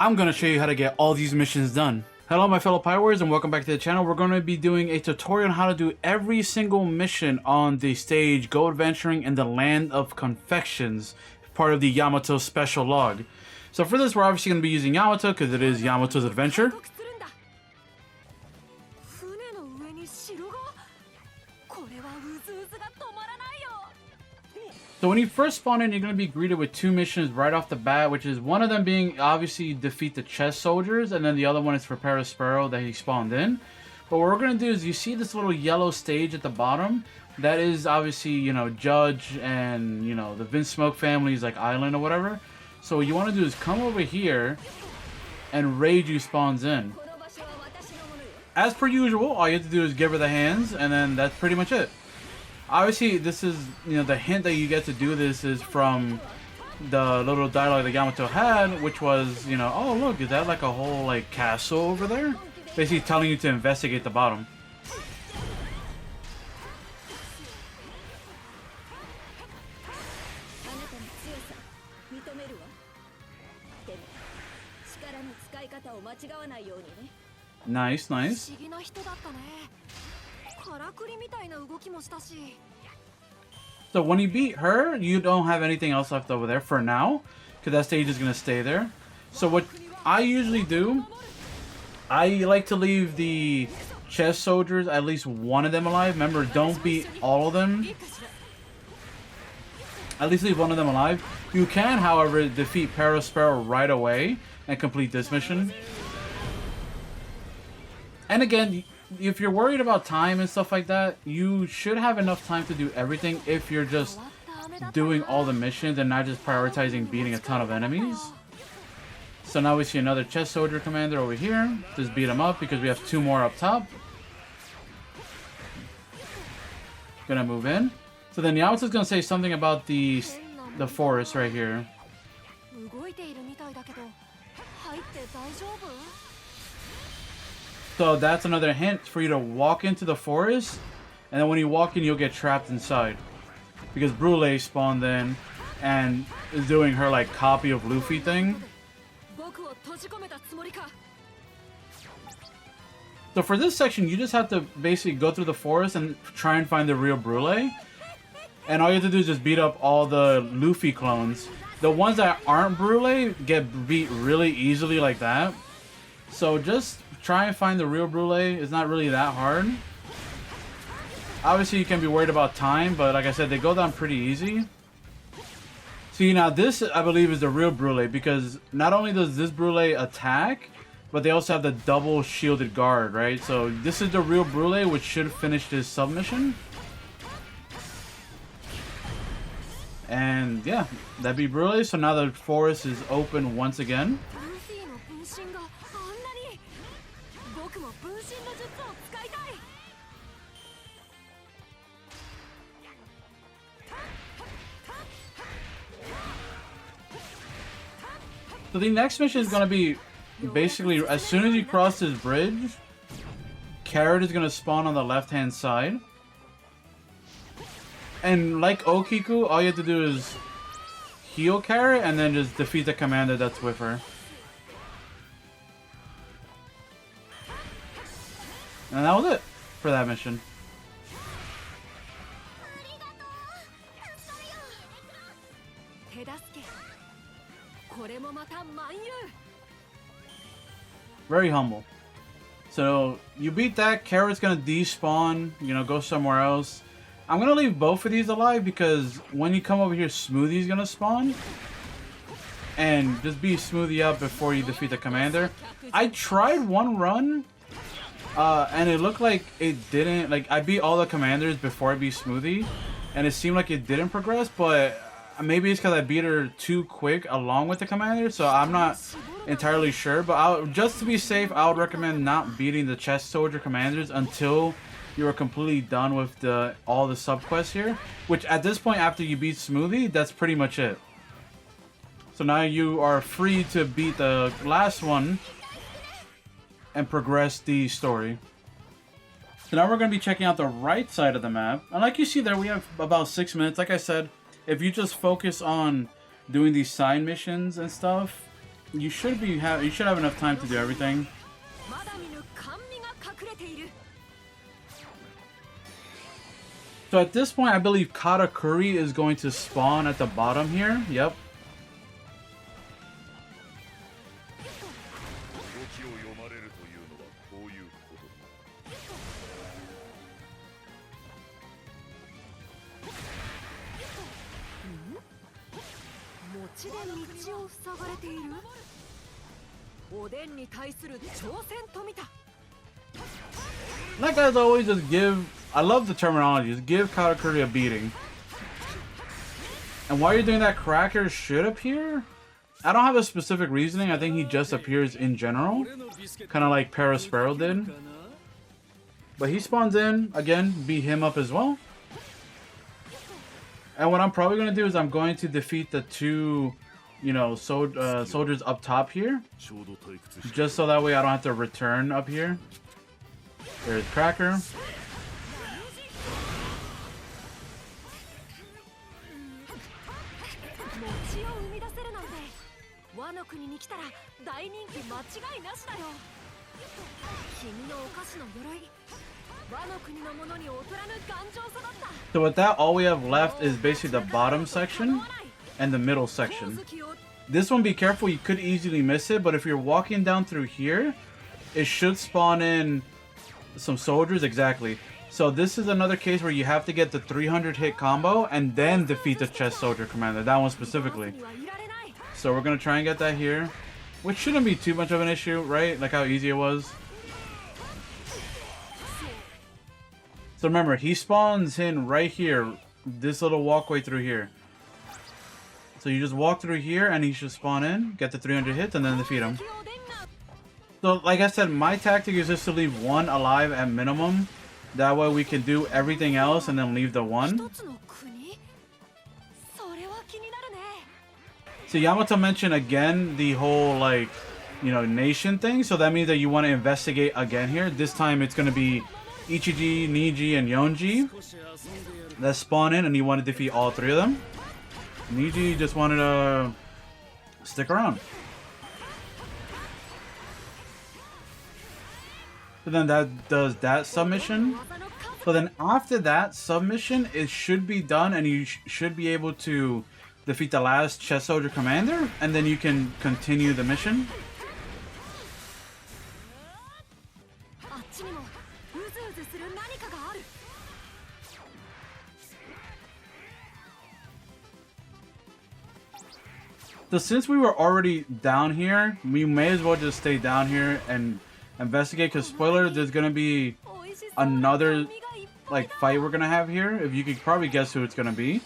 I'm going to show you how to get all these missions done. Hello my fellow Pirate Warriors and welcome back to the channel. We're going to be doing a tutorial on how to do every single mission on the stage Go Adventuring in the Land of Confections, part of the Yamato special log. So for this we're obviously going to be using Yamato because it is Yamato's adventure. So when you first spawn in, you're going to be greeted with two missions right off the bat, which is one of them being obviously defeat the chest soldiers, and then the other one is for Sparrow that he spawned in. But what we're going to do is you see this little yellow stage at the bottom. That is obviously, you know, Judge and, you know, the Vince Smoke family's like island or whatever. So what you want to do is come over here and Reiju spawns in. As per usual, all you have to do is give her the hands and then that's pretty much it. Obviously, this is, you know, the hint that you get to do this is from the little dialogue that Yamato had, which was, you know, oh look, is that like a whole like castle over there? Basically telling you to investigate the bottom. Nice, nice. So when you beat her, you don't have anything else left over there for now, because that stage is going to stay there. So what I usually do, I like to leave the chest soldiers, at least one of them alive. Remember, don't beat all of them. At least leave one of them alive. You can, however, defeat Sparrow right away and complete this mission. And again, if you're worried about time and stuff like that, you should have enough time to do everything if you're just doing all the missions and not just prioritizing beating a ton of enemies. So now we see another chest soldier commander over here. Just beat him up because we have two more up top. Gonna move in. So then Yamato's gonna say something about the forest right here. So that's another hint for you to walk into the forest, and then when you walk in, you'll get trapped inside. Because Brule spawned in and is doing her like copy of Luffy thing. So for this section, you just have to basically go through the forest and try and find the real Brule. And all you have to do is just beat up all the Luffy clones. The ones that aren't Brule get beat really easily like that. So just try and find the real Brule. It's not really that hard. Obviously, you can be worried about time, but like I said, they go down pretty easy. See, now this, I believe, is the real Brule, because not only does this Brule attack, but they also have the double shielded guard, right? So this is the real Brule, which should finish this submission. And yeah, that'd be Brule. So now the forest is open once again. So the next mission is going to be basically as soon as you cross this bridge, Carrot is going to spawn on the left hand side. And like Okiku, all you have to do is heal Carrot and then just defeat the commander that's with her. And that was it for that mission. Very humble. So you beat that, Carrot's gonna despawn, you know, go somewhere else. I'm gonna leave both of these alive because when you come over here, Smoothie's gonna spawn. And just beat Smoothie up before you defeat the commander. I tried one run, and it looked like it didn't, like I beat all the commanders before I beat Smoothie, and it seemed like it didn't progress, but maybe it's because I beat her too quick along with the commander, so I'm not entirely sure. But just to be safe, I would recommend not beating the chest soldier commanders until you are completely done with all the subquests here. Which at this point, after you beat Smoothie, that's pretty much it. So now you are free to beat the last one and progress the story. So now we're going to be checking out the right side of the map. And like you see there, we have about 6 minutes. Like I said, if you just focus on doing these side missions and stuff, you should have enough time to do everything. So at this point, I believe Katakuri is going to spawn at the bottom here. Yep. Like as always, just give... I love the terminology. Just give Katakuri a beating. And while you're doing that, Cracker should appear? I don't have a specific reasoning. I think he just appears in general. Kind of like Parasparrow did. But he spawns in, again, beat him up as well. And what I'm probably going to do is I'm going to defeat the two, you know, soldiers up top here. Just so that way I don't have to return up here. There's Cracker. So with that, all we have left is basically the bottom section and the middle section. This one, be careful, you could easily miss it, but if you're walking down through here, it should spawn in some soldiers, exactly. So this is another case where you have to get the 300 hit combo and then defeat the chest soldier commander, that one specifically. So we're gonna try and get that here, which shouldn't be too much of an issue, right? Like how easy it was. So remember, he spawns in right here, this little walkway through here. So you just walk through here and he should spawn in, get the 300 hits, and then defeat him. So like I said, my tactic is just to leave one alive at minimum. That way we can do everything else and then leave the one. So Yamato mentioned again the whole, like, you know, nation thing. So that means that you want to investigate again here. This time it's going to be Ichiji, Niji, and Yonji that spawn in, and you want to defeat all three of them. Niji just wanted to stick around. So then that does that submission. So then after that submission, it should be done, and you should be able to defeat the last chest soldier commander, and then you can continue the mission. So since we were already down here, we may as well just stay down here and investigate, because spoiler, there's gonna be another like fight we're gonna have here. If you could probably guess who it's gonna be.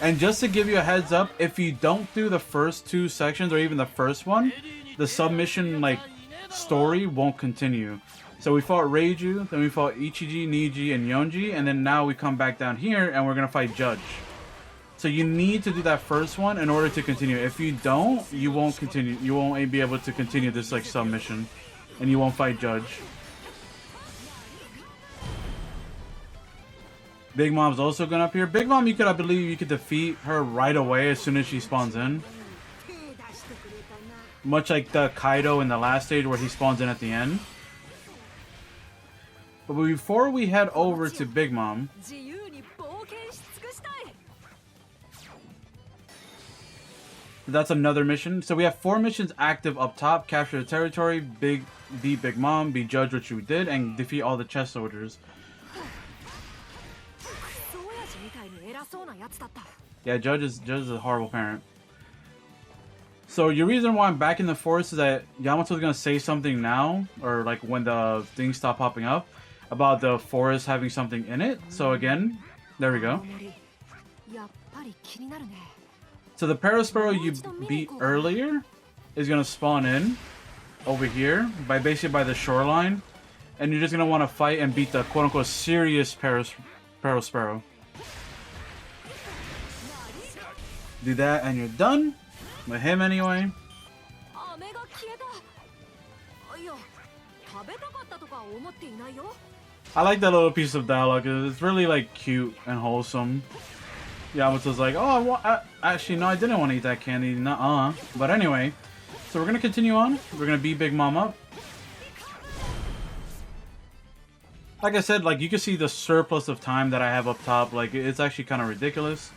And just to give you a heads up, if you don't do the first two sections or even the first one, the submission like story won't continue. So we fought Reiju, then we fought Ichiji, Niji, and Yonji, and then now we come back down here and we're gonna fight Judge. So you need to do that first one in order to continue. If you don't, you won't continue. You won't be able to continue this like submission, and you won't fight Judge. Big Mom's also going up here. Big Mom, I believe you could defeat her right away as soon as she spawns in. Much like the Kaido in the last stage where he spawns in at the end. But before we head over to Big Mom, that's another mission. So we have 4 missions active up top. Capture the territory, beat Big Mom, be Judge, which we did, and defeat all the chest soldiers. Yeah, Judge is a horrible parent. So your reason why I'm back in the forest is that Yamato's gonna say something now, or like when the things stop popping up, about the forest having something in it. So again, there we go. So the Parasparrow you beat earlier is gonna spawn in over here by the shoreline, and you're just gonna want to fight and beat the quote-unquote serious Parasparrow. Do that and you're done with him anyway. I like that little piece of dialogue. It's really like cute and wholesome. Yamato's like, oh, actually, no, I didn't want to eat that candy. Nuh-uh. But anyway, so we're going to continue on. We're going to beat Big Mom up. Like I said, like, you can see the surplus of time that I have up top. Like, it's actually kind of ridiculous.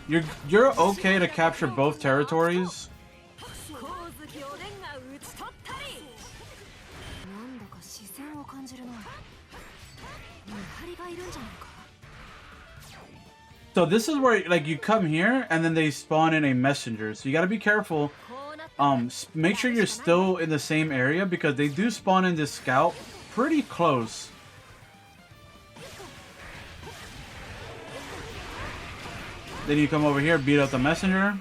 You're okay to capture both territories. So this is where, like, you come here and then they spawn in a messenger. So you gotta be careful. Make sure you're still in the same area because they do spawn in this scout pretty close. Then you come over here, beat up the messenger.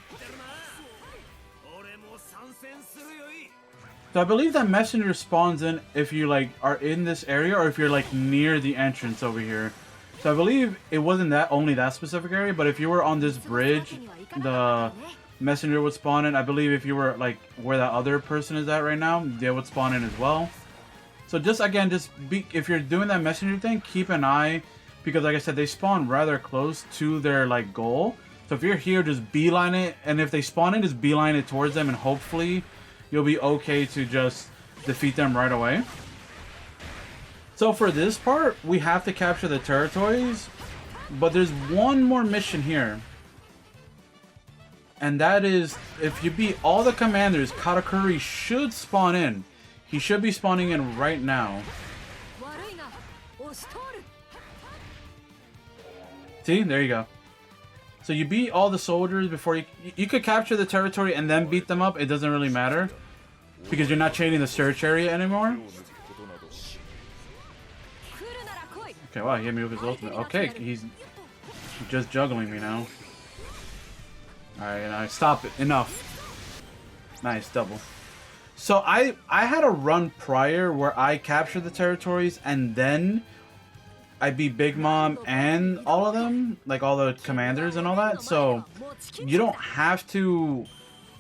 So I believe that messenger spawns in if you like are in this area or if you're like near the entrance over here. So I believe it wasn't that only that specific area, but if you were on this bridge, the messenger would spawn in. I believe if you were like where that other person is at right now, they would spawn in as well. So just again, if you're doing that messenger thing, keep an eye. Because like I said, they spawn rather close to their like goal. So if you're here, just beeline it. And if they spawn in, just beeline it towards them. And hopefully you'll be okay to just defeat them right away. So for this part, we have to capture the territories. But there's one more mission here. And that is, if you beat all the commanders, Katakuri should spawn in. He should be spawning in right now. See, there you go. So you beat all the soldiers before you could capture the territory and then beat them up. It doesn't really matter because you're not chaining the search area anymore. Okay, wow, he hit me with his ultimate. Okay, he's just juggling me now. Alright, now stop it. Enough. Nice, double. So I had a run prior where I captured the territories and then I beat Big Mom and all of them, like all the commanders and all that. So you don't have to,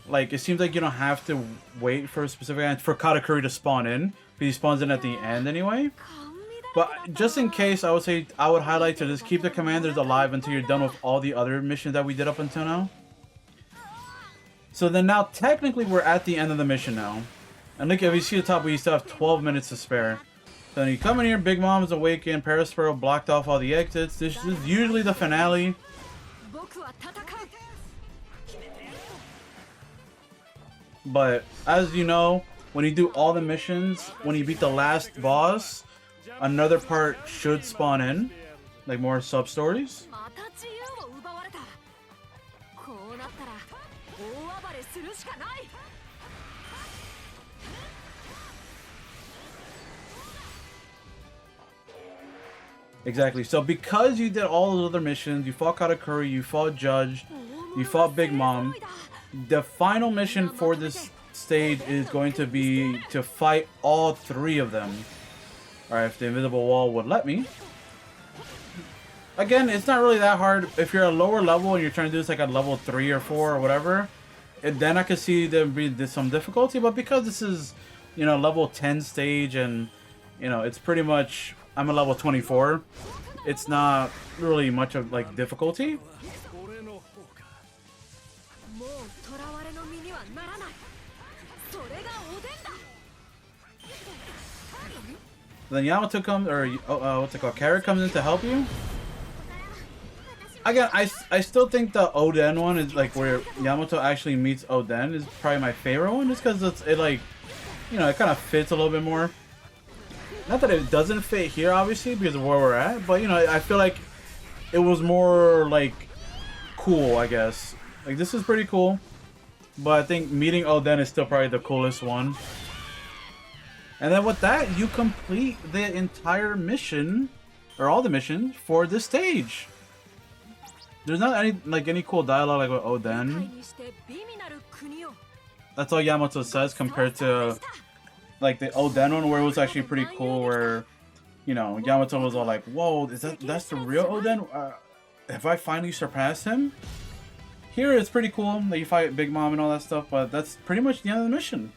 like, it seems like you don't have to wait for a specific for Katakuri to spawn in, because he spawns in at the end anyway. But just in case, I would say I would highlight to just keep the commanders alive until you're done with all the other missions that we did up until now. So then now technically we're at the end of the mission now. And look, if you see the top, we still have 12 minutes to spare. Then you come in here, Big Mom is awakened, Perispero blocked off all the exits. This is usually the finale. But as you know, when you do all the missions, when you beat the last boss, another part should spawn in. Like more sub-stories. Exactly. So because you did all those other missions, you fought Katakuri, you fought Judge, you fought Big Mom, the final mission for this stage is going to be to fight all three of them. Alright, if the invisible wall would let me. Again, it's not really that hard. If you're a lower level and you're trying to do this like at level 3 or 4 or whatever, then I could see there be some difficulty. But because this is, you know, level 10 stage and, you know, it's pretty much... I'm a level 24. It's not really much of like difficulty. Then Yamato comes, or what's it called? Carrot comes in to help you. Again, I still think the Oden one is like where Yamato actually meets Oden is probably my favorite one, just because it like, you know, it kind of fits a little bit more. Not that it doesn't fit here, obviously, because of where we're at, but, you know, I feel like it was more, like, cool, I guess. Like, this is pretty cool, but I think meeting Oden is still probably the coolest one. And then with that, you complete the entire mission, or all the missions, for this stage. There's not any cool dialogue like with Oden. That's all Yamato says compared to... like the Oden one, where it was actually pretty cool, where, you know, Yamato was all like, whoa, that's the real Oden? Have I finally surpassed him? Here it's pretty cool that you fight Big Mom and all that stuff, but that's pretty much the end of the mission.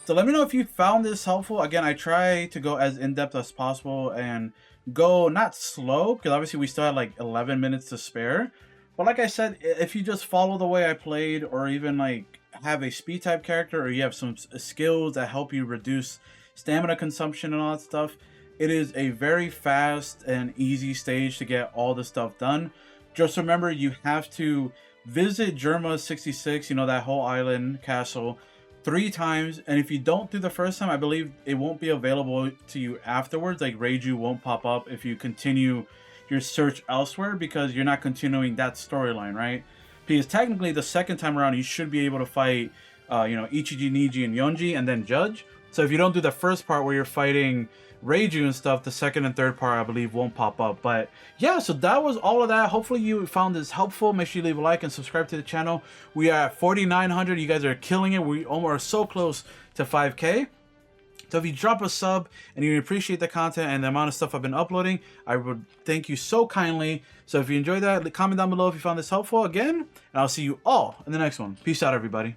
So let me know if you found this helpful. Again, I try to go as in-depth as possible and go not slow, because obviously we still had like 11 minutes to spare. But like I said, if you just follow the way I played, or even like have a speed type character, or you have some skills that help you reduce stamina consumption and all that stuff, it is a very fast and easy stage to get all the stuff done. Just remember, you have to visit Germa 66, you know, that whole island castle, 3 times, and if you don't do the first time, I believe it won't be available to you afterwards. Like Reiju won't pop up if you continue your search elsewhere, because you're not continuing that storyline, right? Because technically the second time around you should be able to fight you know, Ichiji, Niji, and Yonji, and then Judge. So if you don't do the first part where you're fighting Reiju and stuff, the second and third part I believe won't pop up. But yeah, so that was all of that. Hopefully you found this helpful. Make sure you leave a like and subscribe to the channel. We are at 4,900. You guys are killing it. We almost are so close to 5K. So if you drop a sub and you appreciate the content and the amount of stuff I've been uploading, I would thank you so kindly. So if you enjoyed that, comment down below if you found this helpful again, and I'll see you all in the next one. Peace out, everybody.